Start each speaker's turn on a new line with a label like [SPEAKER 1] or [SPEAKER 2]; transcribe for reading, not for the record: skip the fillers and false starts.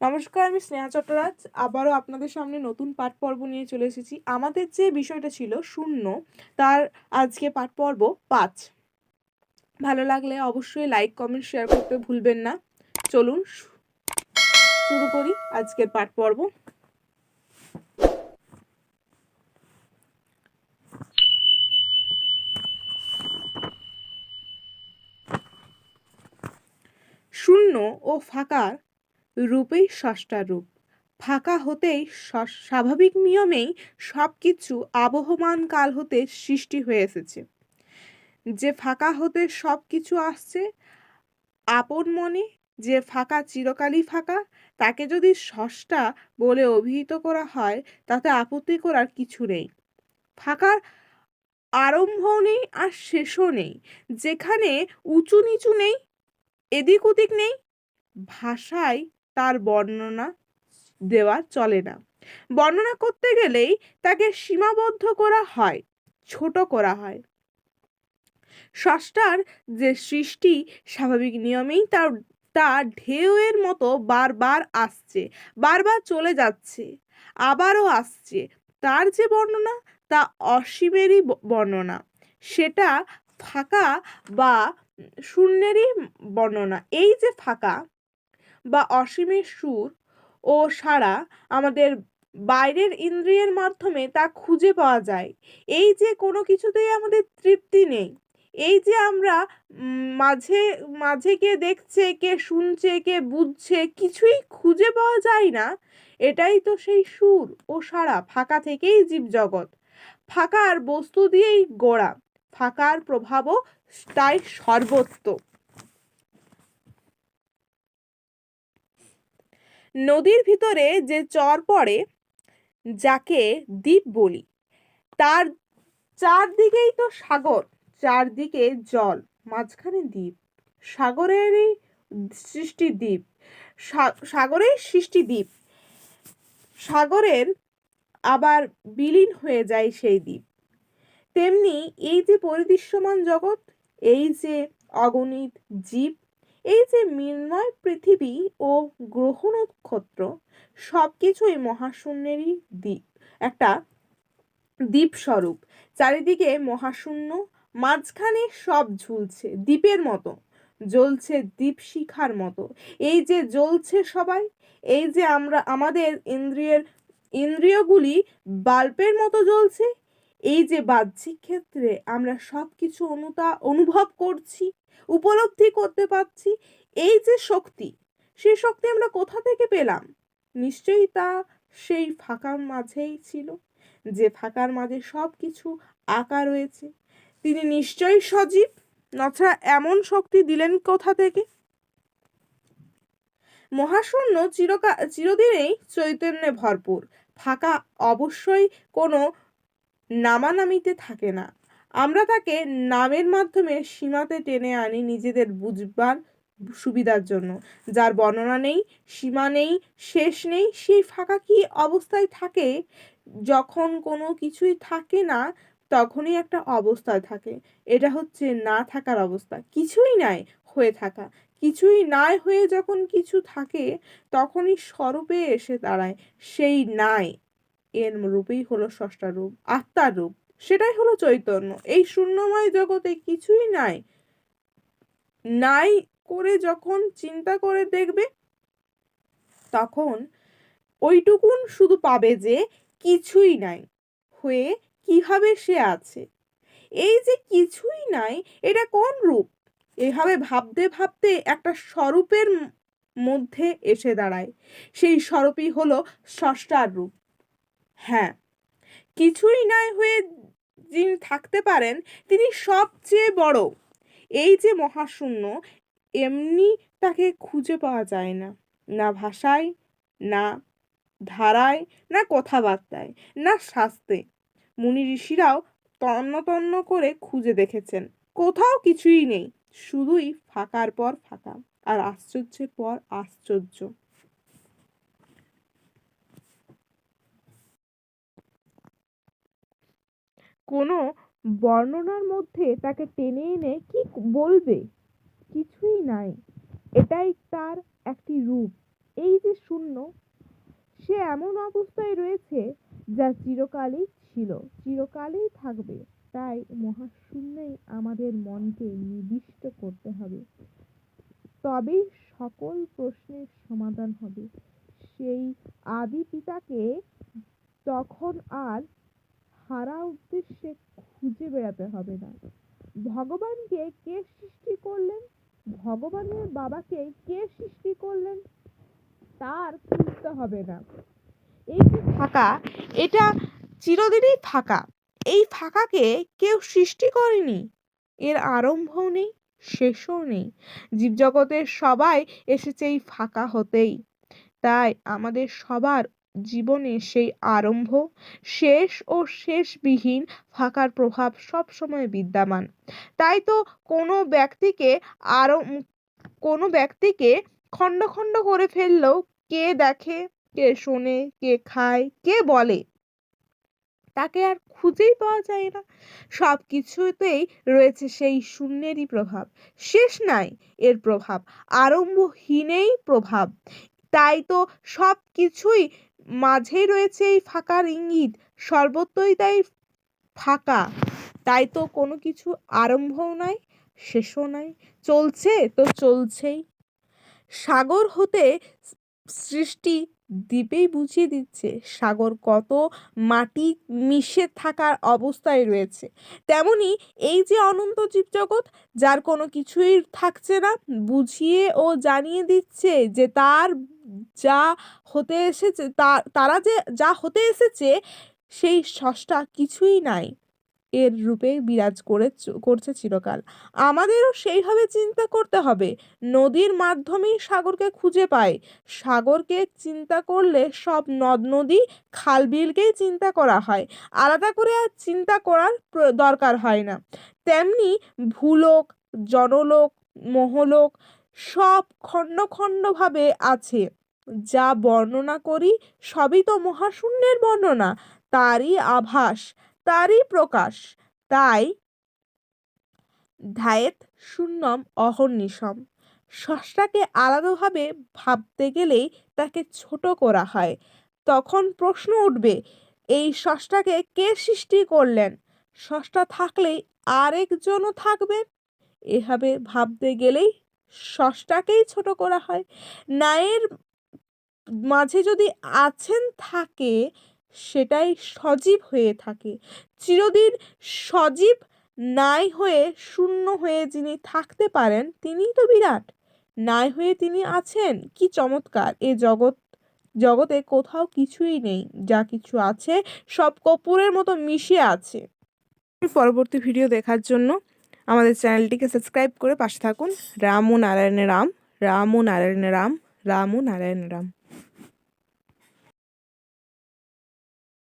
[SPEAKER 1] নমস্কার, আমি স্নেহা চট্টরাজ আবারও আপনাদের সামনে নতুন পাঠ পর্ব নিয়ে চলে এসেছি। আমাদের যে বিষয়টা ছিল শূন্য, তার আজকে পাঠ পর্ব 5। ভালো লাগলে অবশ্যই লাইক, কমেন্ট, শেয়ার করতে ভুলবেন না। চলুন শুরু করি আজকের পাঠ পর্ব। শূন্য ও ফাঁকার রূপেই ষষ্ঠার রূপ। ফাঁকা হতেই স্বাভাবিক নিয়মেই সব কিছু আবহমান কাল হতে সৃষ্টি হয়ে এসেছে। যে ফাঁকা হতে সব কিছু আসছে আপন মনে, যে ফাঁকা চিরকালই ফাঁকা, তাকে যদি স্রষ্টা বলে অভিহিত করা হয় তাতে আপত্তি করার কিছু নেই। ফাঁকার আরম্ভ নেই আর শেষও নেই, যেখানে উঁচু নিচু নেই, এদিক ওদিক নেই, ভাষায় তার বর্ণনা দেওয়া চলে না। বর্ণনা করতে গেলেই তাকে সীমাবদ্ধ করা হয়, ছোট করা হয়। স্রষ্টার যে সৃষ্টি স্বাভাবিক নিয়মেই তা ঢেউয়ের মতো বারবার আসছে, বারবার চলে যাচ্ছে, আবারও আসছে। তার যে বর্ণনা তা অসীমেরই বর্ণনা, সেটা ফাঁকা বা শূন্যেরই বর্ণনা। এই যে ফাঁকা বা অসীমের সুর ও সাড়া আমাদের বাইরের ইন্দ্রিয়ের মাধ্যমে তা খুঁজে পাওয়া যায়। এই যে কোনো কিছুতেই আমাদের তৃপ্তি নেই, এই যে আমরা মাঝে মাঝে কে দেখছে, কে শুনছে, কে বুঝছে, কিছুই খুঁজে পাওয়া যায় না। এটাই তো সেই সুর ও সাড়া। ফাঁকা থেকেই জীবজগৎ, ফাঁকার বস্তু দিয়েই গড়া, ফাঁকার প্রভাবও তাই সর্বত্র। নদীর ভিতরে যে চর পড়ে, যাকে দ্বীপ বলি, তার চারদিকেই তো সাগর, চারদিকে জল, মাঝখানে দ্বীপ। সাগরেরই সৃষ্টি দ্বীপ, সাগরের সৃষ্টি দ্বীপ, সাগরের আবার বিলীন হয়ে যায় সেই দ্বীপ। তেমনি এই যে পরিদৃশ্যমান জগৎ, এই যে অগণিত জীব, এই যে মৃন্ময় পৃথিবী ও গ্রহ নক্ষত্র, সবকিছুই মহাশূন্যেরই দ্বীপ, একটা দ্বীপ স্বরূপ। চারিদিকে মহাশূন্য, মাঝখানে সব ঝুলছে দ্বীপের মতো, জ্বলছে দীপশিখার মতো। এই যে জ্বলছে সবাই, এই যে আমরা আমাদের ইন্দ্রিয়গুলি বাল্বের মতো জ্বলছে, এই যে বাহ্যিক ক্ষেত্রে আমরা সব কিছু অনুভব করছি, উপলব্ধি করতে পারছি, এই যে শক্তি, সেই শক্তি আমরা কোথা থেকে পেলাম? নিশ্চয়ই তা সেই ফাঁকার মাঝেই ছিল। যে ফাঁকার মাঝে সব কিছু আঁকা রয়েছে, তিনি নিশ্চয়ই সজীব, নছাড়া এমন শক্তি দিলেন কোথা থেকে? মহাশূন্য চিরদিনেই চৈতন্যে ভরপুর। ফাঁকা অবশ্যই কোনো নামানামিতে থাকে না। আমরা তাকে নামের মাধ্যমে সীমাতে টেনে আনি নিজেদের বুঝবার সুবিধার জন্য। যার বর্ণনা নেই, সীমা নেই, শেষ নেই, সেই ফাঁকা কি অবস্থায় থাকে? যখন কোনো কিছুই থাকে না, তখনই একটা অবস্থায় থাকে। এটা হচ্ছে না থাকার অবস্থা, কিছুই নাই হয়ে থাকা। কিছুই নাই হয়ে যখন কিছু থাকে, তখনই স্বরূপে এসে দাঁড়ায় সেই নাই, এর রূপেই হলো স্রষ্টার রূপ, আত্মার রূপ, সেটাই হলো চৈতন্য। এই শূন্যময় জগতে কিছুই নাই, নাই করে যখন চিন্তা করে দেখবে, তখন ওইটুকুন শুধু পাবে যে কিছুই নাই হয়ে কিভাবে সে আছে। এই যে কিছুই নাই, এটা কোন রূপ? এভাবে ভাবতে ভাবতে একটা স্বরূপের মধ্যে এসে দাঁড়ায়, সেই স্বরূপই হলো স্রষ্টার রূপ। হ্যাঁ, কিছুই নাই হয়ে যিনি থাকতে পারেন, তিনি সবচেয়ে বড়। এই যে মহাশূন্য, এমনি তাকে খুঁজে পাওয়া যায় না, না ভাষায়, না ধারায়, না কথাবার্তায়, না শাস্ত্রে। মুনি ঋষিরাও তন্ন তন্ন করে খুঁজে দেখেছেন, কোথাও কিছুই নেই, শুধুই ফাঁকার পর ফাঁকা, আর আশ্চর্যের পর আশ্চর্য। কোনো বর্ণনার মধ্যে তাকে টেনে এনে কি বলবে? কিছুই নাই, এটাই তার একটি রূপ। এই যে শূন্য, এমন অবস্থায় রয়েছে যা চিরকালই ছিল, চিরকালই থাকবে। তাই মহাশূন্যেই আমাদের মনকে নিবিষ্ট করতে হবে, তবেই সকল প্রশ্নের সমাধান হবে। সেই আদি পিতাকে তখন আর হারা উদ্দেশ্যে খুঁজে বেড়াতে হবে না। ভগবানকে কে সৃষ্টি করলেন, ভগবানের বাবাকে কে সৃষ্টি করলেন, তার খুঁজতে হবে না। এই যে ফাঁকা, এটা চিরদিনই ফাঁকা। এই ফাঁকাকে কেউ সৃষ্টি করেনি, এর আরম্ভও নেই, শেষও নেই। জীবজগতের সবাই এসেছে এই ফাঁকা হতেই। তাই আমাদের সবার জীবনে সেই আরম্ভ, শেষ ও শেষবিহীন ফাঁকার প্রভাব সবসময় বিদ্যমান। তাই তো কোনো ব্যক্তিকে খণ্ড খণ্ড করে ফেললেও কে দেখে, কে শোনে, কে খায়, কে বলে, তাকে আর খুঁজেই পাওয়া যায় না। সব কিছুতেই রয়েছে সেই শূন্যেরই প্রভাব, শেষ নাই এর প্রভাব, আরম্ভহীনই প্রভাব। তাই তো সব কিছুই মাঝেই রয়েছে এই ফাঁকার ইঙ্গিত, সর্বত্রই তাই ফাঁকা। তাই তো কোনো কিছু আরম্ভও নাই, শেষও নাই, চলছে তো চলছেই। সাগর হতে সৃষ্টি দ্বীপেই বুঝিয়ে দিচ্ছে সাগর কত মাটি মিশে থাকার অবস্থায় রয়েছে। তেমনি এই যে অনন্ত জীবজগৎ, যার কোনো কিছুই থাকছে না, বুঝিয়ে ও জানিয়ে দিচ্ছে যে তার যা হতে এসেছে, তারা যে যা হতে এসেছে সেই স্রষ্টা কিছুই নাই, এর রূপে বিরাজ করছে চিরকাল। আমাদেরও সেইভাবে চিন্তা করতে হবে। নদীর মাধ্যমেই সাগরকে খুঁজে পায়। সাগরকে চিন্তা করলে সব নদ নদী, খাল বিলকেই চিন্তা করা হয়, আলাদা করে আর চিন্তা করার দরকার হয় না। তেমনি ভূলোক, জনলোক, মহলোক সব খণ্ড খণ্ড ভাবে আছে। যা বর্ণনা করি সবই তো মহাশূন্যের বর্ণনা, তারই আভাস, তারই প্রকাশ। তাই ধ্যায়েত শূন্যম অহর্নিশম। স্রষ্টাকে আলাদাভাবে ভাবতে গেলেই তাকে ছোট করা হয়। তখন প্রশ্ন উঠবে, এই স্রষ্টাকে কে সৃষ্টি করলেন? স্রষ্টা থাকলেই আরেকজনও থাকবে। এভাবে ভাবতে গেলেই স্রষ্টাকেই ছোট করা হয়। ন্যায়ের মাঝে যদি আছেন থাকে, সেটাই সজীব হয়ে থাকে। চিরদিন সজীব নাই হয়ে শূন্য হয়ে যিনি থাকতে পারেন, তিনিই তো বিরাট। নাই হয়ে তিনি আছেন, কি চমৎকার! জগতে কোথাও কিছুই নেই, যা কিছু আছে সব কর্পূরের মতো মিশে আছে। পরবর্তী ভিডিও দেখার জন্য আমাদের চ্যানেলটিকে সাবস্ক্রাইব করে পাশে থাকুন। রাম ও নারায়ণ রাম, রাম ও নারায়ণ রাম, রাম ও নারায়ণ রাম।